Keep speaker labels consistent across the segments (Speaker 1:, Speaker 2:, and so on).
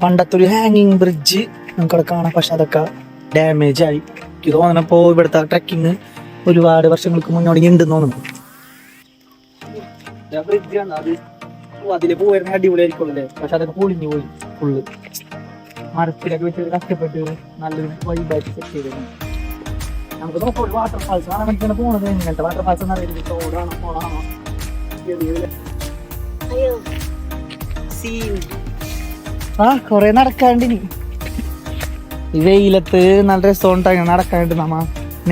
Speaker 1: പണ്ടത്തെ ഒരു ഹാങ്ങിങ് ബ്രിഡ്ജ് നമുക്കവിടെ കാണാം. പക്ഷെ അതൊക്കെ ഡാമേജ് ആയി. എനിക്ക് തോന്നണപ്പോ ഇവിടുത്തെ ട്രക്കിങ് ഒരുപാട് വർഷങ്ങൾക്ക് മുന്നോടി ഉണ്ടെന്ന് തോന്നുന്നു. ബ്രിഡ്ജാണ് അത്. അതില് പോയിരുന്ന അടിപൊളിയായിരിക്കുമല്ലേ. പക്ഷെ അതൊക്കെ പൊളിഞ്ഞു പോയി ഫുള്ള്. മരത്തിലൊക്കെ വെച്ച് കഷ്ടപ്പെട്ട് നല്ലൊരു വൈബായിട്ട് സെറ്റ് ചെയ്തിരുന്നു. നമുക്ക് നോക്കാം വാട്ടർഫാൾസ് കാണാൻ വേണ്ടിയാണ് പോണത്. ഇങ്ങനത്തെ വാട്ടർഫാൾസ് എന്ന് അറിയില്ല. തോടാണോ പോണാണോ കൊറേ നടക്കാണ്ടിനി. ഈ വെയിലത്ത് നല്ല രസമുണ്ടായി നടക്കാണ്ട്. നമ്മ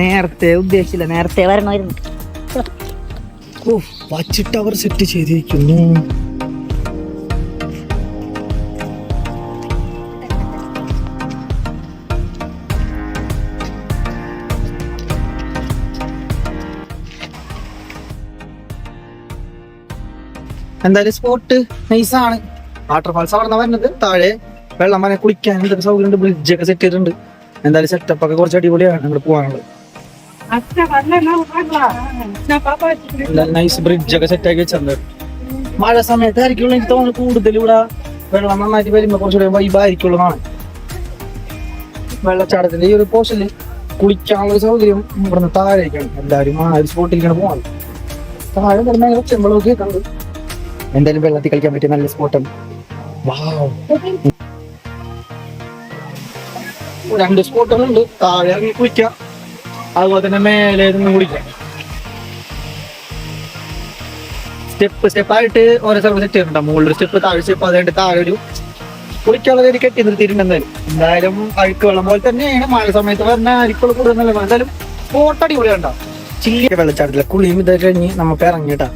Speaker 1: നേരത്തെ ഉദ്ദേശിച്ചില്ല, നേരത്തെ വരണമായിരുന്നു. വച്ചിട്ട് അവർ സെറ്റ് ചെയ്തിരിക്കുന്നു. എന്തായാലും സ്പോട്ട് നൈസാണ്. വാട്ടർഫാൾസ് അവിടെ നിന്ന് വരുന്നത്. താഴെ വെള്ളം വരെ കുളിക്കാൻ എന്തൊക്കെ സൗകര്യം ഉണ്ട്. ബ്രിഡ്ജൊക്കെ സെറ്റ് ചെയ്തിട്ടുണ്ട്. എന്തായാലും സെറ്റപ്പ് ഒക്കെ കുറച്ച് അടിപൊളിയാണ് അങ്ങോട്ട് പോകാനുള്ളത്. നൈസ് ബ്രിഡ്ജൊക്കെ സെറ്റ് ആക്കി വെച്ചിട്ടുണ്ട്. മഴ സമയത്തായിരിക്കുള്ളൂ എനിക്ക് തോന്നുന്നു കൂടുതൽ ഇവിടെ വെള്ളം നന്നായിട്ട് വരുമ്പോൾ കുറച്ചുകൂടെ വൈബായിരിക്കുള്ളതാണ്. വെള്ളച്ചാട്ടത്തിന്റെ ഈ ഒരു പോർഷനിൽ കുളിക്കാനുള്ള സൗകര്യം ഇവിടുന്ന് താഴേക്കാണ്. എല്ലാവരും ആ ഒരു സ്പോട്ടിലേക്കാണ് പോകുന്നത്. താഴെ ഭയങ്കര ചെമ്പളമൊക്കെ കണ്ടു. എന്തായാലും വെള്ളത്തിൽ കളിക്കാൻ പറ്റിയ നല്ല സ്പോട്ടാണ്. രണ്ട് സ്പോട്ടുകളുണ്ട്. താഴെ ഇറങ്ങി കുളിക്കാം, അതുപോലെ തന്നെ മേലെ നിന്ന് കുളിക്കാം. സ്റ്റെപ്പായിട്ട് ഓരോ സ്ഥലം സെറ്റ് ചെയ്തിട്ടുണ്ടോ. മുകളിലൊരു സ്റ്റെപ്പ്, താഴെ സ്റ്റെപ്പ്, അതുകൊണ്ട് താഴെ ഒരു കുളിക്കാനുള്ള രീതി കെട്ടി നിർത്തിയിട്ടുണ്ട്. എന്തായാലും അഴുക്ക് വെള്ളം പോലെ തന്നെയാണ്. മഴ സമയത്ത് പറഞ്ഞ അരിക്കുള്ള കൂടുതൽ. എന്തായാലും സ്പോട്ട് അടിപൊളിയുണ്ടാവും. ചില്ലിയ വെള്ളച്ചാട്ടത്തില്ല. കുളിയും ഇതൊക്കെ കഴിഞ്ഞ് നമുക്ക് ഇറങ്ങിയിട്ടാ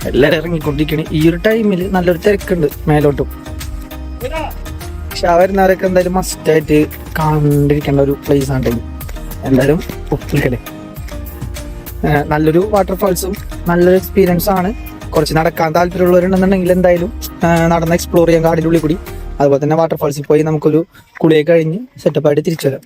Speaker 1: എല്ലാവരും ഇറങ്ങിക്കൊണ്ടിരിക്കണേ. ഈ ഒരു ടൈമിൽ നല്ലൊരു തിരക്കുണ്ട് മേലോട്ടും. പക്ഷെ ആ വരുന്നവരൊക്കെ എന്തായാലും മസ്റ്റായിട്ട് കണ്ടിരിക്കേണ്ട ഒരു പ്ലേസ് ആണ്. എന്തായാലും ഒപ്പിക്കല്ലേ. നല്ലൊരു വാട്ടർഫാൾസും നല്ലൊരു എക്സ്പീരിയൻസ് ആണ്. കുറച്ച് നടക്കാൻ താല്പര്യമുള്ളവരുണ്ടെന്നുണ്ടെങ്കിൽ എന്തായാലും നടന്ന് എക്സ്പ്ലോർ ചെയ്യാൻ കാടിൻ്റെ ഉള്ളിൽ കൂടി. അതുപോലെ തന്നെ വാട്ടർഫാൾസിൽ പോയി നമുക്കൊരു കുളിയൊക്കെ കഴിഞ്ഞ് സെറ്റപ്പായിട്ട് തിരിച്ചു വരാം.